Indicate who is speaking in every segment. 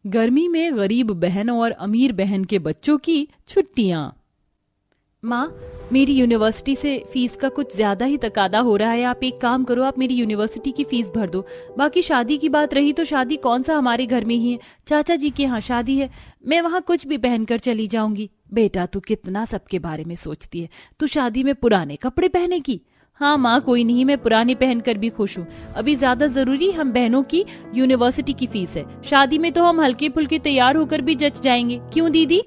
Speaker 1: गर्मी में गरीब बहन और अमीर बहन के बच्चों की छुट्टियां। माँ, मेरी यूनिवर्सिटी से फीस का कुछ ज्यादा ही तकादा हो रहा है। आप एक काम करो, आप मेरी यूनिवर्सिटी की फीस भर दो। बाकी शादी की बात रही तो शादी कौन सा हमारे घर में ही है, चाचा जी के यहाँ शादी है। मैं वहाँ कुछ भी पहनकर चली जाऊंगी। बेटा, तू कितना सबके बारे में सोचती है। तू शादी में पुराने कपड़े पहनेगी? हाँ माँ, कोई नहीं, मैं पुराने पहनकर भी खुश हूँ। अभी ज्यादा जरूरी हम बहनों की यूनिवर्सिटी की फीस है। शादी में तो हम हल्के फुल्के तैयार होकर भी जच जाएंगे। क्यों दीदी?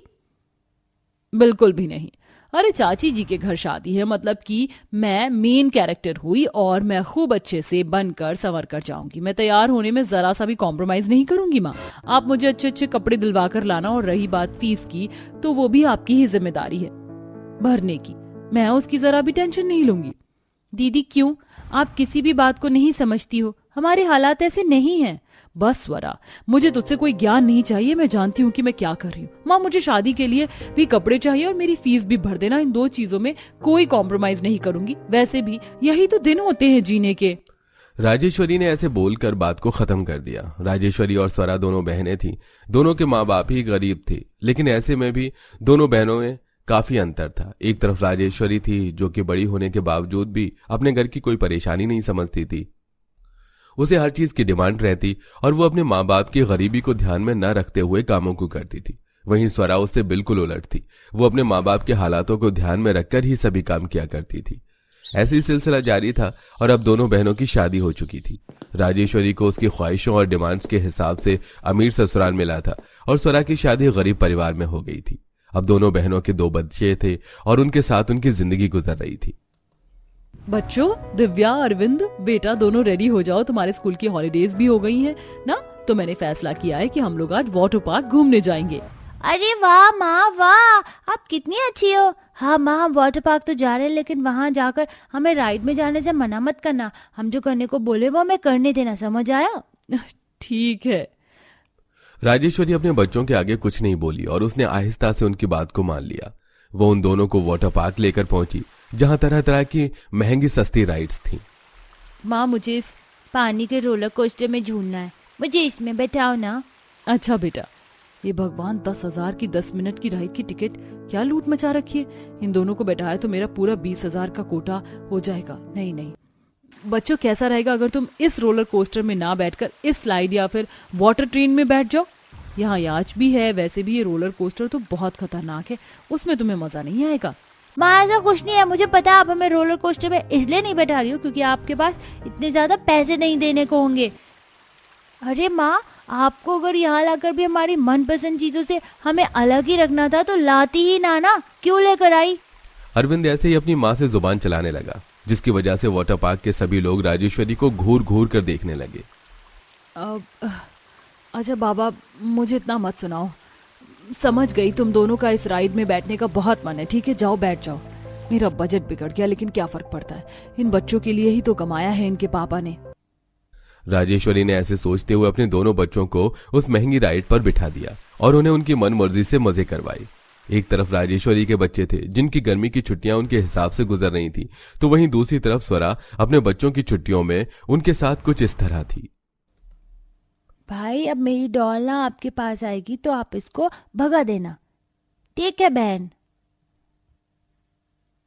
Speaker 1: बिल्कुल भी नहीं। अरे चाची जी के घर शादी है, मतलब कि मैं मेन कैरेक्टर हुई और मैं खूब अच्छे से बनकर संवर कर जाऊंगी। मैं तैयार होने में जरा सा भी कॉम्प्रोमाइज नहीं करूंगी माँ। आप मुझे अच्छे अच्छे कपड़े दिलवा कर लाना, और रही बात फीस की तो वो भी आपकी ही जिम्मेदारी है भरने की। मैं उसकी जरा भी टेंशन नहीं लूंगी। दीदी क्यों? आप किसी भी बात को नहीं समझती हो। हमारे हालात ऐसे नहीं हैं। बस स्वरा, मुझे तुझसे कोई ज्ञान नहीं चाहिए। मैं जानती हूँ कि मैं क्या कर रही हूँ। माँ, मुझे शादी के लिए भी कपड़े चाहिए और मेरी फीस भी भर देना। इन दो चीजों में कोई कॉम्प्रोमाइज नहीं करूंगी। वैसे भी यही तो दिन होते हैं जीने के।
Speaker 2: राजेश्वरी ने ऐसे बोलकर बात को खत्म कर दिया। राजेश्वरी और स्वरा दोनों बहनें थीं। दोनों के माँ बाप ही गरीब थे, लेकिन ऐसे में भी दोनों बहनों में काफी अंतर था। एक तरफ राजेश्वरी थी जो कि बड़ी होने के बावजूद भी अपने घर की कोई परेशानी नहीं समझती थी। उसे हर चीज की डिमांड रहती और वो अपने माँ बाप की गरीबी को ध्यान में न रखते हुए कामों को करती थी। वहीं स्वरा उससे बिल्कुल उलट थी। वो अपने माँ बाप के हालातों को ध्यान में रखकर ही सभी काम किया करती थी। ऐसे ही सिलसिला जारी था और अब दोनों बहनों की शादी हो चुकी थी। राजेश्वरी को उसकी ख्वाहिशों और डिमांड्स के हिसाब से अमीर ससुराल मिला था और स्वरा की शादी गरीब परिवार में हो गई थी। अब दोनों बहनों के दो बच्चे थे और उनके साथ उनकी जिंदगी गुजर रही थी।
Speaker 1: बच्चों, दिव्या, अरविंद, बेटा दोनों रेडी हो जाओ। तुम्हारे स्कूल की हॉलीडेज भी हो गई हैं ना? तो मैंने फैसला किया है कि हम लोग आज वाटर पार्क घूमने जाएंगे।
Speaker 3: अरे वाह माँ वाह, आप कितनी अच्छी हो। हाँ माँ, हम वाटर पार्क तो जा रहे हैं, लेकिन वहाँ जाकर हमें राइड में जाने से मना मत करना। हम जो करने को बोले वो हमें करने देना, समझ आया?
Speaker 1: ठीक है।
Speaker 2: राजेश्वरी अपने बच्चों के आगे कुछ नहीं बोली और उसने आहिस्ता से उनकी बात को मान लिया। वो उन दोनों को वाटर पार्क लेकर पहुंची, जहां तरह तरह की महंगी सस्ती राइड्स थीं।
Speaker 3: माँ, मुझे इस पानी के रोलर कोस्टर में झूलना है, मुझे इसमें बैठाओ ना।
Speaker 1: अच्छा बेटा। ये भगवान, 10,000 की 10 मिनट की राइड की टिकट क्या लूट मचा रखी है। इन दोनों को बैठाया तो मेरा पूरा 20,000 का कोटा हो जाएगा। नहीं नहीं बच्चों, कैसा रहेगा अगर तुम इस रोलर कोस्टर में ना बैठकर इस स्लाइड या फिर वाटर ट्रेन में बैठ जाओ। यहाँ याच भी है, वैसे भी ये रोलर कोस्टर तो बहुत खतरनाक है, उसमें तुम्हें मजा नहीं आएगा।
Speaker 3: माँ, ऐसा कुछ नहीं है, मुझे पता है आप हमें रोलर कोस्टर में इसलिए नहीं बैठा रही हो क्योंकि आपके पास इतने ज्यादा पैसे नहीं देने को होंगे। अरे माँ, आपको अगर यहाँ लाकर भी हमारी मनपसंद चीजों से हमें अलग ही रखना था तो लाती ही ना, क्यों लेकर आई?
Speaker 2: अरविंद ऐसे ही अपनी माँ से जुबान चलाने लगा, जिसकी वजह से वाटर पार्क के सभी लोग राजेश्वरी को घूर घूर कर देखने लगे।
Speaker 1: अच्छा बाबा, मुझे इतना मत सुनाओ। समझ गई, तुम दोनों का इस राइड में बैठने का बहुत मन है। ठीक है, जाओ बैठ जाओ। मेरा बजट बिगड़ गया, लेकिन क्या फर्क पड़ता है, इन बच्चों के लिए ही तो कमाया है इनके पापा ने।
Speaker 2: राजेश्वरी ने ऐसे सोचते हुए अपने दोनों बच्चों को उस महंगी राइड पर बिठा दिया और उन्हें उनकी मन मर्जी से मजे करवाए। एक तरफ राजेश्वरी के बच्चे थे जिनकी गर्मी की छुट्टियां उनके हिसाब से गुजर रही थी, तो वहीं दूसरी तरफ स्वरा अपने बच्चों की छुट्टियों में उनके साथ कुछ इस तरह थी।
Speaker 3: भाई, अब मेरी डॉल ना आपके पास आएगी तो आप इसको भगा देना, ठीक है बहन?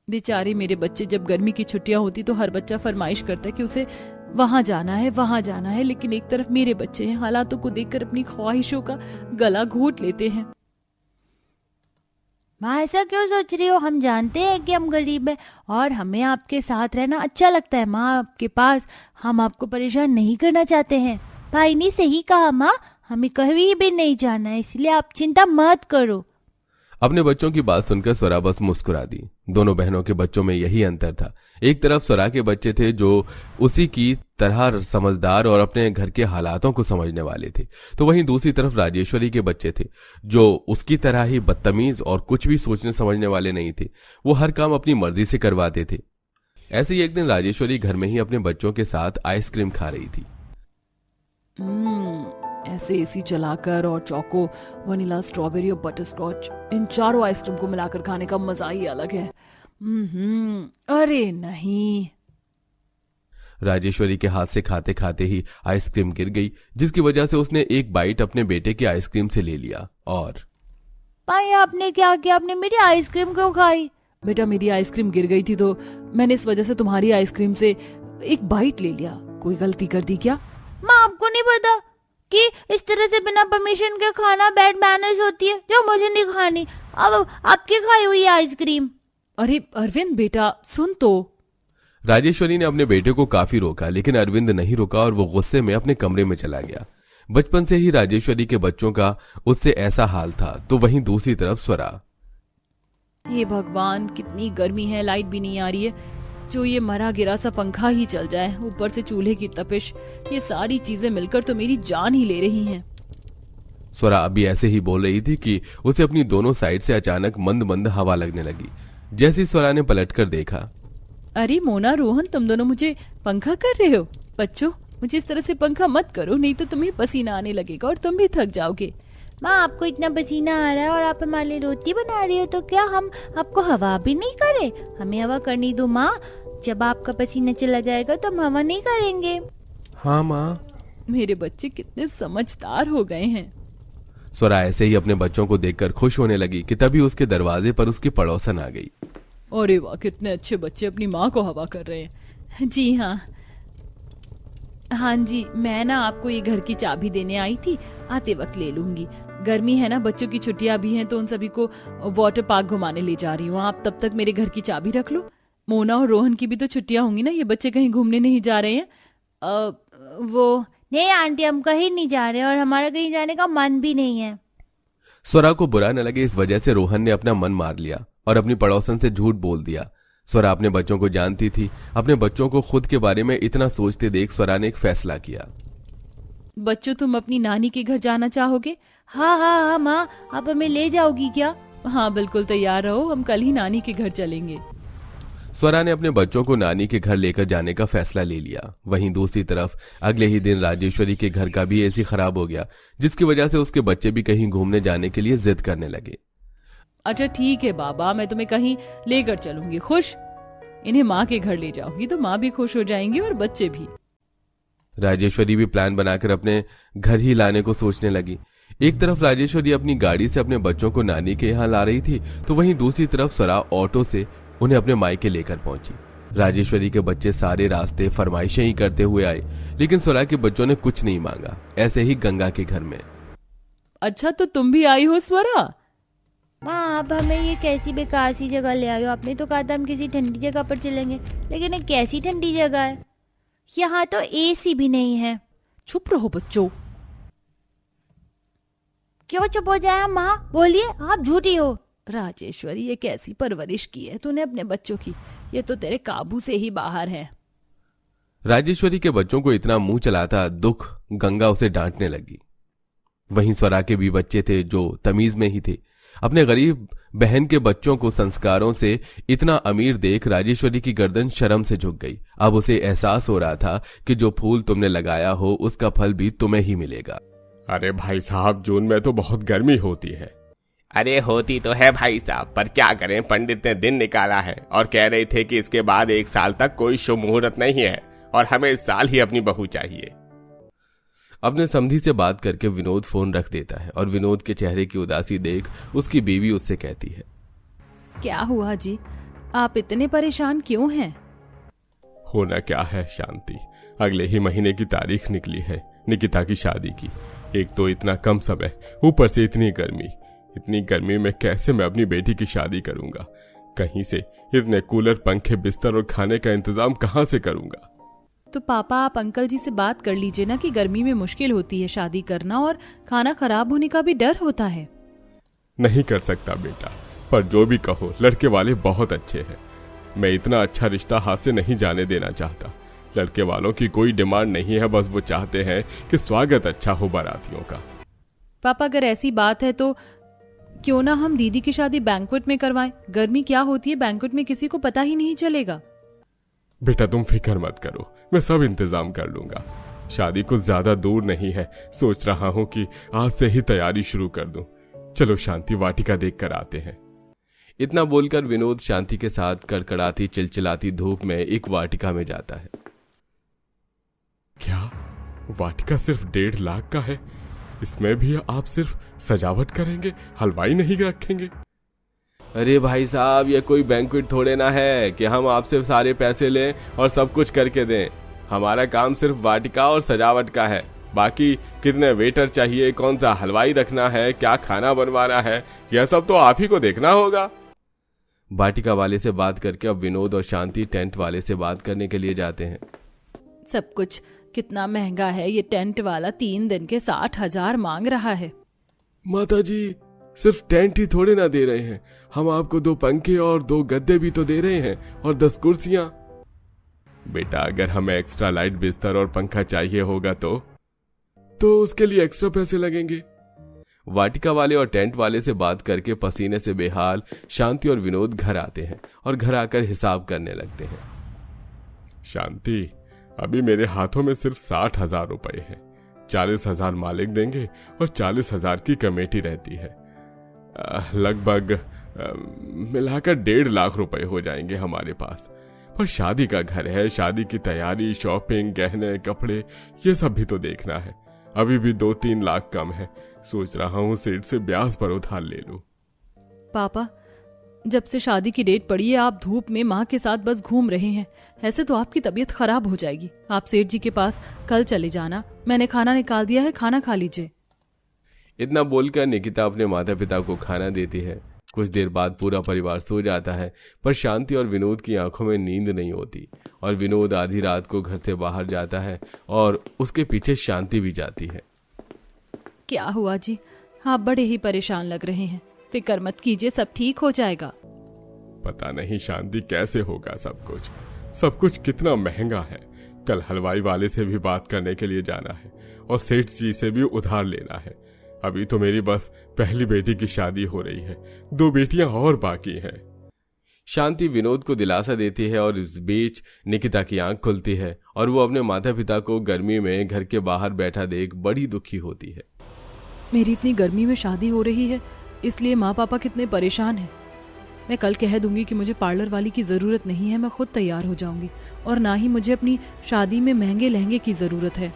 Speaker 1: बेचारे मेरे बच्चे, जब गर्मी की छुट्टियां होती तो हर बच्चा फरमाइश करता है कि उसे वहां जाना है, वहां जाना है। लेकिन एक तरफ मेरे बच्चे हैं, हालातों को देखकर अपनी ख्वाहिशों का गला घोट लेते हैं।
Speaker 3: माँ, ऐसा क्यों सोच रही हो? हम जानते हैं कि हम गरीब हैं और हमें आपके साथ रहना अच्छा लगता है। माँ, आपके पास हम आपको परेशान नहीं करना चाहते हैं। भाई ने सही कहा माँ, हमें कहीं भी नहीं जाना है, इसलिए आप चिंता मत करो।
Speaker 2: अपने बच्चों की बात सुनकर स्वरा बस मुस्कुरा दी। दोनों बहनों के बच्चों में यही अंतर था। एक तरफ स्वरा के बच्चे थे जो उसी की तरह समझदार और अपने घर के हालातों को समझने वाले थे, तो वहीं दूसरी तरफ राजेश्वरी के बच्चे थे जो उसकी तरह ही बदतमीज और कुछ भी सोचने समझने वाले नहीं थे। वो हर काम अपनी मर्जी से करवाते थे। ऐसे ही एक दिन राजेश्वरी घर में ही अपने बच्चों के साथ आइसक्रीम खा रही थी।
Speaker 1: ऐसे एसी चलाकर और चोको, वनीला, स्ट्रॉबेरी और बटर स्कॉच, इन चारों आइसक्रीम को मिलाकर खाने का मजा ही अलग है। अरे नहीं।
Speaker 2: राजेश्वरी के हाथ से खाते खाते ही आइसक्रीम गिर गई, जिसकी वजह से उसने एक बाइट अपने बेटे की आइसक्रीम से ले लिया। और
Speaker 3: भाई आपने क्या किया, आपने मेरी आइसक्रीम क्यों खाई?
Speaker 1: बेटा मेरी आइसक्रीम गिर गई थी तो मैंने इस वजह से तुम्हारी आइसक्रीम से एक बाइट ले लिया। कोई गलती कर दी क्या?
Speaker 3: माँ आपको नहीं पता कि इस तरह से बिना परमिशन के खाना बैड मैनर्स होती है, जो मुझे नहीं खानी। अब आपकी खाई हुई आइसक्रीम।
Speaker 1: अरे अरविंद बेटा सुन तो।
Speaker 2: राजेश्वरी ने अपने बेटे को काफी रोका, लेकिन अरविंद नहीं रुका और वो गुस्से में अपने कमरे में चला गया। बचपन से ही राजेश्वरी के बच्चों का उससे ऐसा हाल था, तो वहीं दूसरी तरफ स्वरा।
Speaker 1: हे भगवान कितनी गर्मी है, लाइट भी नहीं आ रही है। जो ये मरा गिरा सा पंखा ही चल जाए, ऊपर से चूल्हे की तपिश, ये सारी चीजें मिलकर तो मेरी जान ही ले रही हैं।
Speaker 2: स्वरा अभी ऐसे ही बोल रही थी कि उसे अपनी दोनों साइड से अचानक मंद मंद हवा लगने लगी। जैसे स्वरा ने पलटकर देखा,
Speaker 1: अरे मोना रोहन तुम दोनों मुझे पंखा कर रहे हो? बच्चों मुझे इस तरह से पंखा मत करो, नहीं तो तुम्हें पसीना आने लगेगा और तुम भी थक जाओगे।
Speaker 3: माँ आपको इतना पसीना आ रहा है और आप हमारे लिए रोटी बना रही हो, तो क्या हम आपको हवा भी नहीं करें? हमें हवा करनी दो माँ, जब आपका पसीना चला जाएगा तो हम हवा नहीं करेंगे।
Speaker 2: हाँ माँ।
Speaker 1: मेरे बच्चे कितने समझदार हो गए हैं।
Speaker 2: स्वरा ऐसे ही अपने बच्चों को देखकर खुश होने लगी कि तभी उसके दरवाजे पर उसकी पड़ोसन आ गई।
Speaker 1: अरे वाह कितने अच्छे बच्चे अपनी माँ को हवा कर रहे हैं। जी हाँ हाँ जी, मैं ना आपको ये घर की चाबी देने आई थी, आते वक्त ले लूंगी। गर्मी है ना, बच्चों की छुट्टियां भी हैं, तो उन सभी को वाटर पार्क घुमाने ले जा रही हूँ। आप तब तक मेरे घर की चाबी रख लो। मोना और रोहन की भी तो छुट्टियां होंगी ना, ये बच्चे कहीं घूमने नहीं जा रहे हैं?
Speaker 3: वो नहीं आंटी, हम कहीं नहीं जा रहे और हमारा कहीं जाने का मन भी नहीं है।
Speaker 2: स्वरा को बुरा न लगे इस वजह से रोहन ने अपना मन मार लिया और अपनी पड़ोसन से झूठ बोल दिया। स्वरा अपने बच्चों को जानती थी। अपने बच्चों को खुद के बारे में इतना सोचते देख स्वरा ने एक फैसला किया।
Speaker 1: बच्चों तुम अपनी नानी के घर जाना चाहोगे?
Speaker 3: हाँ हाँ हाँ माँ, आप हमें ले जाओगी क्या?
Speaker 1: हाँ बिल्कुल तैयार रहो, हम कल ही नानी के घर चलेंगे।
Speaker 2: स्वरा ने अपने बच्चों को नानी के घर लेकर जाने का फैसला ले लिया। वहीं दूसरी तरफ अगले ही दिन राजेश्वरी के घर का भी एसी खराब हो गया, जिसकी वजह से उसके बच्चे भी कहीं घूमने जाने के लिए जिद करने लगे।
Speaker 1: अच्छा ठीक है बाबा, मैं तुम्हें कहीं लेकर चलूंगी। खुश? इन्हें माँ के घर ले जाऊंगी तो माँ भी खुश हो जाएंगी और बच्चे भी।
Speaker 2: राजेश्वरी भी प्लान बनाकर अपने घर ही लाने को सोचने लगी। एक तरफ राजेश्वरी अपनी गाड़ी से अपने बच्चों को नानी के यहाँ ला रही थी, तो वहीं दूसरी तरफ स्वरा ऑटो से उन्हें अपने मायके लेकर पहुंची। राजेश्वरी के बच्चे सारे रास्ते फरमाइशें ही करते हुए आए, लेकिन स्वरा के बच्चों ने कुछ नहीं मांगा। ऐसे ही गंगा के घर में।
Speaker 1: अच्छा तो तुम भी आई हो स्वरा?
Speaker 3: माँ आप हमें ये कैसी बेकार सी जगह ले आए हो? आपने तो कहा था हम किसी ठंडी जगह पर चलेंगे, लेकिन ये कैसी ठंडी जगह है? यहाँ तो एसी भी नहीं है।
Speaker 1: चुप रहो बच्चों।
Speaker 3: क्यों चुप हो जाए माँ? बोलिए, आप झूठी हो।
Speaker 1: राजेश्वरी ये कैसी परवरिश की है तूने अपने बच्चों की, ये तो तेरे काबू से ही बाहर है।
Speaker 2: राजेश्वरी के बच्चों को इतना मुंह चलाता दुख गंगा उसे डांटने लगी। वहीं स्वरा के भी बच्चे थे जो तमीज में ही थे। अपने गरीब बहन के बच्चों को संस्कारों से इतना अमीर देख राजेश्वरी की गर्दन शर्म से झुक गई। अब उसे एहसास हो रहा था कि जो फूल तुमने लगाया हो उसका फल भी तुम्हें ही मिलेगा।
Speaker 4: अरे भाई साहब, जून में तो बहुत गर्मी होती है।
Speaker 5: अरे होती तो है भाई साहब, पर क्या करें, पंडित ने दिन निकाला है और कह रहे थे कि इसके बाद 1 साल तक कोई शुभ मुहूर्त नहीं है और हमें इस साल ही अपनी बहू चाहिए।
Speaker 2: अपने समधी से बात करके विनोद फोन रख देता है और विनोद के चेहरे की उदासी देख उसकी बीवी उससे कहती है,
Speaker 1: क्या हुआ जी, आप इतने परेशान क्यों हैं?
Speaker 4: होना क्या है शांति, अगले ही महीने की तारीख निकली है निकिता की शादी की। एक तो इतना कम समय, ऊपर से इतनी गर्मी में कैसे मैं अपनी बेटी की शादी करूंगा? कहीं से इतने कूलर, पंखे, बिस्तर और खाने का इंतजाम कहां से करूंगा?
Speaker 1: तो पापा आप अंकल जी से बात कर लीजिए ना कि गर्मी में मुश्किल होती है शादी करना और खाना खराब होने का भी डर होता है।
Speaker 4: नहीं कर सकता बेटा, पर जो भी कहो लड़के वाले बहुत अच्छे हैं। मैं इतना अच्छा रिश्ता हाथ से नहीं जाने देना चाहता। लड़के वालों की कोई डिमांड नहीं है, बस वो चाहते हैं कि स्वागत अच्छा हो बारातियों का।
Speaker 1: पापा अगर ऐसी बात है तो क्यों ना हम दीदी की शादी बैंक्वेट में करवाएं? गर्मी क्या होती है, बैंक्वेट में किसी को पता ही नहीं चलेगा।
Speaker 4: बेटा तुम फिक्र मत करो, मैं सब इंतजाम कर लूंगा। शादी कुछ ज्यादा दूर नहीं है, सोच रहा हूँ कि आज से ही तैयारी शुरू कर दूं। चलो शांति वाटिका देख कर आते हैं।
Speaker 2: इतना बोलकर विनोद शांति के साथ कड़कड़ाती चिलचिलाती धूप में एक वाटिका में जाता है।
Speaker 4: क्या वाटिका सिर्फ 1.5 लाख का है? इसमें भी आप सिर्फ सजावट करेंगे, हलवाई नहीं रखेंगे?
Speaker 2: अरे भाई साहब, ये कोई बैंक्वेट थोड़े ना है कि हम आपसे सारे पैसे लें और सब कुछ करके दें। हमारा काम सिर्फ वाटिका और सजावट का है। बाकी कितने वेटर चाहिए, कौन सा हलवाई रखना है, क्या खाना बनवाना है, यह सब तो आप ही को देखना होगा। वाटिका वाले से बात करके अब विनोद और शांति टेंट वाले से बात करने के लिए जाते हैं।
Speaker 1: सब कुछ कितना महंगा है। ये टेंट वाला 3 दिन के 60,000 मांग रहा है।
Speaker 2: माता जी, सिर्फ टेंट ही थोड़े ना दे रहे हैं, हम आपको 2 पंखे और 2 गद्दे भी तो दे रहे हैं और 10 कुर्सियां।
Speaker 4: बेटा, अगर हमें एक्स्ट्रा लाइट बिस्तर और पंखा चाहिए होगा
Speaker 2: तो उसके लिए एक्स्ट्रा पैसे लगेंगे। वाटिका वाले और टेंट वाले से बात करके पसीने से बेहाल शांति और विनोद घर आते हैं और घर आकर हिसाब करने लगते हैं।
Speaker 4: शांति, अभी मेरे हाथों में सिर्फ 60,000 रुपए है। 40,000 मालिक देंगे और 40,000 की कमेटी रहती है। लगभग मिलाकर 1.5 लाख रुपए हो जाएंगे हमारे पास। पर शादी का घर है, शादी की तैयारी, शॉपिंग, गहने, कपड़े, ये सब भी तो देखना है। अभी भी 2-3 लाख कम है। सोच रहा हूँ सेठ से ब्याज पर उधार ले लूं।
Speaker 1: पापा, जब से शादी की डेट पड़ी है आप धूप में माँ के साथ बस घूम रहे हैं। ऐसे तो आपकी तबीयत खराब हो जाएगी। आप सेठ जी के पास कल चले जाना, मैंने खाना निकाल दिया है, खाना खा लीजिए।
Speaker 2: इतना बोलकर निकिता अपने माता पिता को खाना देती है। कुछ देर बाद पूरा परिवार सो जाता है, पर शांति और विनोद की आंखों में नींद नहीं होती और विनोद आधी रात को घर से बाहर जाता है और उसके पीछे शांति भी जाती है।
Speaker 1: क्या हुआ जी, आप बड़े ही परेशान लग रहे हैं। फिक्र मत कीजिए, सब ठीक हो जाएगा।
Speaker 4: पता नहीं शांति कैसे होगा सब कुछ कितना महंगा है। कल हलवाई वाले से भी बात करने के लिए जाना है और सेठ जी से भी उधार लेना है। अभी तो मेरी बस पहली बेटी की शादी हो रही है, 2 बेटियां और बाकी हैं।
Speaker 2: शांति विनोद को दिलासा देती है और इस बीच निकिता की आंख खुलती है और वो अपने माता पिता को गर्मी में घर के बाहर बैठा देख बड़ी दुखी होती है।
Speaker 1: मेरी इतनी गर्मी में शादी हो रही है, इसलिए माँ पापा कितने परेशान हैं। मैं कल कह दूंगी कि मुझे पार्लर वाली की जरूरत नहीं है, मैं खुद तैयार हो जाऊंगी और ना ही मुझे अपनी शादी में महंगे लहंगे की जरूरत है।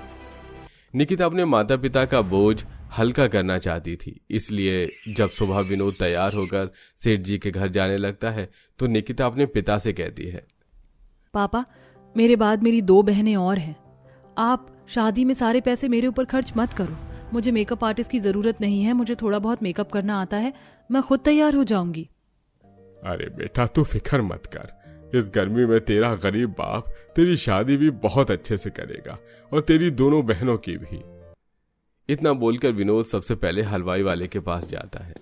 Speaker 2: निकिता अपने माता पिता का बोझ हल्का करना चाहती थी, इसलिए जब सुबह विनोद तैयार होकर सेठ जी के घर जाने लगता है तो निकिता अपने पिता से कहती है,
Speaker 1: पापा, मेरे बाद मेरी 2 बहनें और हैं। आप शादी में सारे पैसे मेरे ऊपर खर्च मत करो। मुझे मेकअप आर्टिस्ट की जरूरत नहीं है, मुझे थोड़ा बहुत मेकअप करना आता है, मैं खुद तैयार हो जाऊंगी।
Speaker 4: अरे बेटा, तू फिक्र मत कर। इस गर्मी में तेरा गरीब बाप तेरी शादी भी बहुत अच्छे से करेगा और तेरी दोनों बहनों की भी।
Speaker 2: इतना बोलकर विनोद सबसे पहले हलवाई वाले के पास जाता है।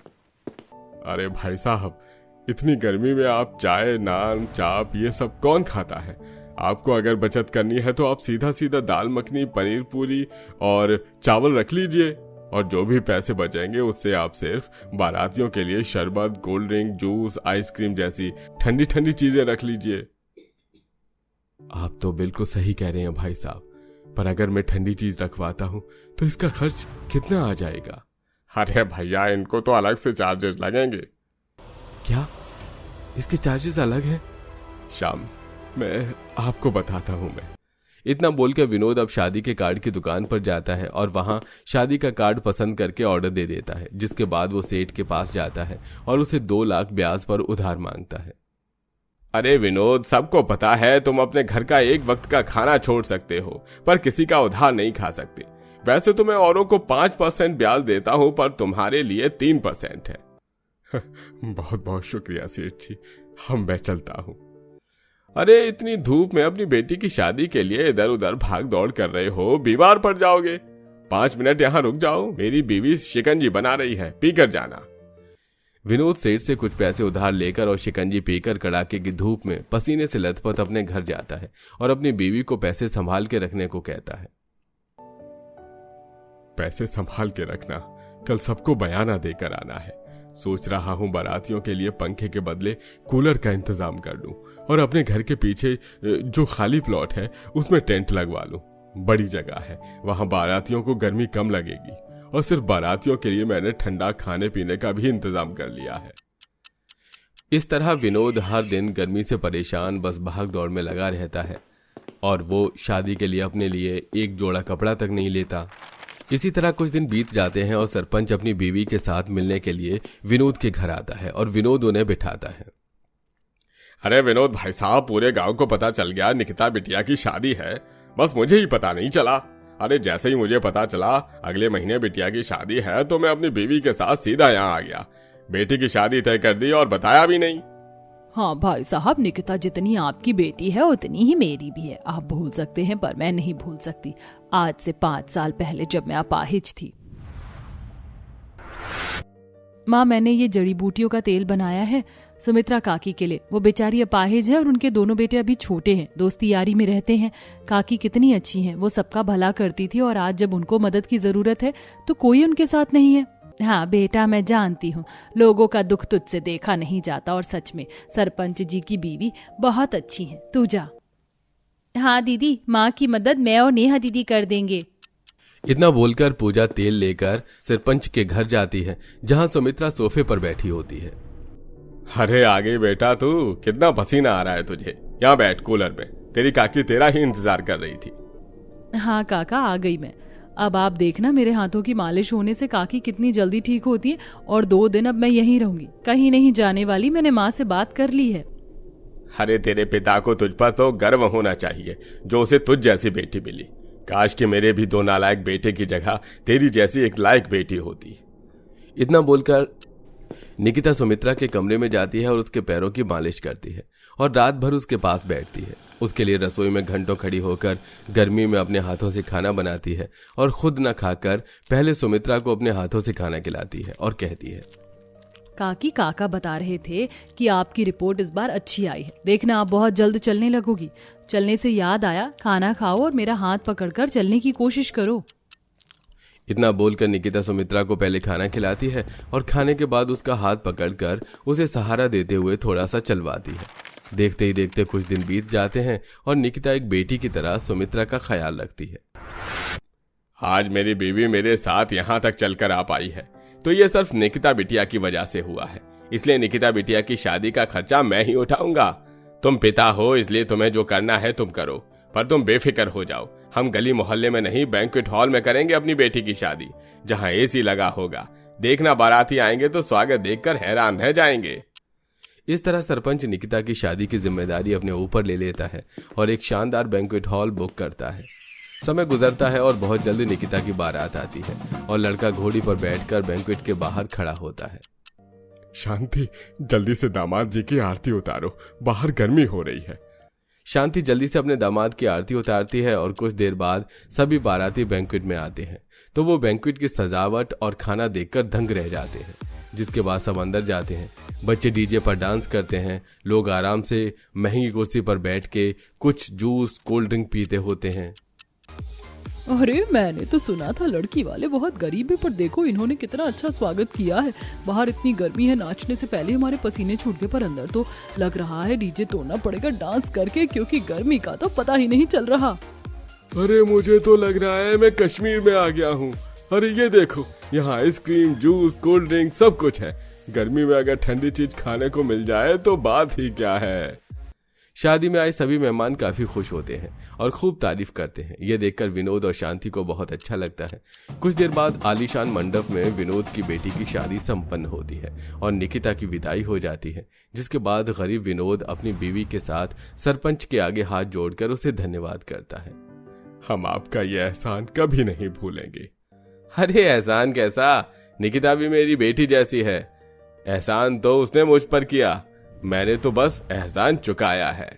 Speaker 4: अरे भाई साहब, इतनी गर्मी में आप चाय, नान, चाप ये सब कौन खाता है? आपको अगर बचत करनी है तो आप सीधा सीधा दाल मखनी, पनीर पूरी और चावल रख लीजिए और जो भी पैसे बचेंगे उससे आप सिर्फ बारातियों के लिए शरबत, कोल्ड ड्रिंक, जूस, आइसक्रीम जैसी ठंडी ठंडी चीजें रख लीजिए।
Speaker 2: आप तो बिल्कुल सही कह रहे हैं भाई साहब, पर अगर मैं ठंडी चीज रखवाता हूँ तो इसका खर्च कितना आ जाएगा?
Speaker 4: अरे भैया, इनको तो अलग से चार्जेस लगेंगे।
Speaker 2: क्या इसके चार्जेस अलग हैं?
Speaker 4: शाम मैं आपको बताता हूँ। मैं
Speaker 2: इतना बोलकर विनोद अब शादी के कार्ड की दुकान पर जाता है और वहां शादी का कार्ड पसंद करके ऑर्डर दे देता है, जिसके बाद वो सेठ के पास जाता है और उसे 2 लाख ब्याज पर उधार मांगता है।
Speaker 5: अरे विनोद, सबको पता है तुम अपने घर का एक वक्त का खाना छोड़ सकते हो पर किसी का उधार नहीं खा सकते। वैसे तो मैं औरों को 5% ब्याज देता हूं पर तुम्हारे लिए 3% है।
Speaker 4: बहुत बहुत शुक्रिया सेठ जी, हम मैं चलता हूँ।
Speaker 5: अरे इतनी धूप में अपनी बेटी की शादी के लिए इधर उधर भाग दौड़ कर रहे हो, बीमार पड़ जाओगे। 5 मिनट यहाँ रुक जाओ, मेरी बीवी शिकंजी बना रही है, पीकर जाना।
Speaker 2: विनोद सेठ से कुछ पैसे उधार लेकर और शिकंजी पीकर कड़ाके की धूप में पसीने से लथपथ अपने घर जाता है और अपनी बीवी को पैसे संभाल के रखने को कहता है।
Speaker 4: पैसे संभाल के रखना, कल सबको बयाना देकर आना है। सोच रहा हूं बारातियों के लिए पंखे के बदले कूलर का इंतजाम कर लूं और अपने घर के पीछे जो खाली प्लॉट है उसमें टेंट लगवा लूं। बड़ी जगह है, वहां बारातियों को गर्मी कम लगेगी और सिर्फ बारातियों के लिए मैंने ठंडा खाने पीने का भी इंतजाम कर लिया है।
Speaker 2: इस तरह विनोद हर दिन गर्मी से परेशान बस भाग दौड़ में लगा रहता है। और वो शादी के लिए अपने लिए एक जोड़ा कपड़ा तक नहीं लेता। इसी तरह कुछ दिन बीत जाते हैं और सरपंच अपनी बीवी के साथ मिलने के लिए विनोद के घर आता है और विनोद उन्हें बिठाता है।
Speaker 5: अरे विनोद भाई साहब, पूरे गांव को पता चल गया निकिता बिटिया की शादी है, बस मुझे ही पता नहीं चला। अरे जैसे ही मुझे पता चला अगले महीने बिटिया की शादी है तो मैं अपनी बीवी के साथ सीधा यहाँ आ गया। बेटी की शादी तय कर दी और बताया भी नहीं।
Speaker 1: हाँ भाई साहब, निकिता जितनी आपकी बेटी है उतनी ही मेरी भी है। आप भूल सकते हैं पर मैं नहीं भूल सकती, आज से 5 साल पहले जब मैं अपाहिज थी। माँ, मैंने ये जड़ी बूटियों का तेल बनाया है सुमित्रा काकी के लिए। वो बेचारी अपाहिज है और उनके दोनों बेटे अभी छोटे हैं, दोस्ती यारी में रहते हैं। काकी कितनी अच्छी हैं, वो सबका भला करती थी और आज जब उनको मदद की जरूरत है तो कोई उनके साथ नहीं है। हाँ बेटा, मैं जानती हूँ लोगों का दुख तुझसे देखा नहीं जाता और सच में सरपंच जी की बीवी बहुत अच्छी है, तू जा। हाँ दीदी, माँ की मदद मैं और नेहा दीदी कर देंगे।
Speaker 2: इतना बोलकर पूजा तेल लेकर सरपंच के घर जाती है जहाँ सुमित्रा सोफे पर बैठी होती है।
Speaker 5: अरे आ गई बेटा तू, कितना पसीना आ रहा है तुझे। यहाँ बैठ कूलर में, तेरी काकी तेरा ही इंतजार कर रही थी।
Speaker 1: हाँ काका, आ गई मैं। अब आप देखना मेरे हाथों की मालिश होने से काकी कितनी जल्दी ठीक होती है। और 2 दिन अब मैं यहीं रहूंगी, कहीं नहीं जाने वाली। मैंने माँ से बात कर ली है।
Speaker 5: अरे तेरे पिता को तुझ पर तो गर्व होना चाहिए जो उसे तुझ जैसी बेटी मिली। काश कि मेरे भी 2 नालायक बेटे की जगह तेरी जैसी एक लायक बेटी होती।
Speaker 2: इतना बोलकर निकिता सुमित्रा के कमरे में जाती है और उसके पैरों की मालिश करती है और रात भर उसके पास बैठती है। उसके लिए रसोई में घंटों खड़ी होकर गर्मी में अपने हाथों से खाना बनाती है और खुद न खाकर पहले सुमित्रा को अपने हाथों से खाना खिलाती है और कहती है,
Speaker 1: काकी, काका बता रहे थे कि आपकी रिपोर्ट इस बार अच्छी आई है। देखना आप बहुत जल्द चलने लगोगी। चलने से याद आया, खाना खाओ और मेरा हाथ पकड़कर चलने की कोशिश करो।
Speaker 2: इतना बोलकर निकिता सुमित्रा को पहले खाना खिलाती है और खाने के बाद उसका हाथ पकड़कर उसे सहारा देते हुए थोड़ा सा चलवाती है। देखते ही देखते कुछ दिन बीत जाते हैं और निकिता एक बेटी की तरह सुमित्रा का ख्याल रखती है।
Speaker 5: आज मेरी बीवी मेरे साथ यहाँ तक चलकर आ पाई है तो ये सिर्फ निकिता बिटिया की वजह से हुआ है। इसलिए निकिता बिटिया की शादी का खर्चा मैं ही उठाऊंगा। तुम पिता हो इसलिए तुम्हें जो करना है तुम करो, पर तुम बेफिक्र हो जाओ। हम गली मोहल्ले में नहीं, बैंक्वेट हॉल में करेंगे अपनी बेटी की शादी, जहाँ एसी लगा होगा। देखना बाराती आएंगे तो स्वागत देखकर हैरान रह जाएंगे।
Speaker 2: इस तरह सरपंच निकिता की शादी की जिम्मेदारी अपने ऊपर ले लेता है और एक शानदार बैंक्वेट हॉल बुक करता है। समय गुजरता है और बहुत जल्दी निकिता की बारात आती है और लड़का घोड़ी पर बैठकर बैंक्वेट के बाहर खड़ा होता है।
Speaker 4: शांति, जल्दी से दामाद जी की आरती उतारो, बाहर गर्मी हो रही है।
Speaker 2: शांति जल्दी से अपने दामाद की आरती उतारती है और कुछ देर बाद सभी बाराती बैंक्वेट में आते हैं तो वो बैंक्वेट की सजावट और खाना देखकर दंग रह जाते हैं। जिसके बाद सब अंदर जाते हैं। बच्चे डीजे पर डांस करते हैं, लोग आराम से महंगी कुर्सी पर बैठ के कुछ जूस कोल्ड ड्रिंक पीते होते हैं।
Speaker 1: अरे मैंने तो सुना था लड़की वाले बहुत गरीब है, पर देखो इन्होंने कितना अच्छा स्वागत किया है। बाहर इतनी गर्मी है, नाचने से पहले हमारे पसीने छूट गए, पर अंदर तो लग रहा है डीजे तोड़ना पड़ेगा डांस करके, क्योंकि गर्मी का तो पता ही नहीं चल रहा।
Speaker 4: अरे मुझे तो लग रहा है मैं कश्मीर में आ गया हूँ। अरे ये देखो, यहाँ आइसक्रीम, जूस, कोल्ड ड्रिंक सब कुछ है। गर्मी में अगर ठंडी चीज खाने को मिल जाए तो बात ही क्या है।
Speaker 2: शादी में आए सभी मेहमान काफी खुश होते हैं और खूब तारीफ करते हैं। यह देखकर विनोद और शांति को बहुत अच्छा लगता है। कुछ देर बाद आलीशान मंडप में विनोद की बेटी की शादी संपन्न होती है और निकिता की विदाई हो जाती है। जिसके बाद गरीब विनोद अपनी बीवी के साथ सरपंच के आगे हाथ जोड़कर उसे धन्यवाद करता है।
Speaker 4: हम आपका यह एहसान कभी नहीं भूलेंगे।
Speaker 2: अरे एहसान कैसा, निकिता भी मेरी बेटी जैसी है। एहसान तो उसने मुझ पर किया, मैंने तो बस एहसान चुकाया है।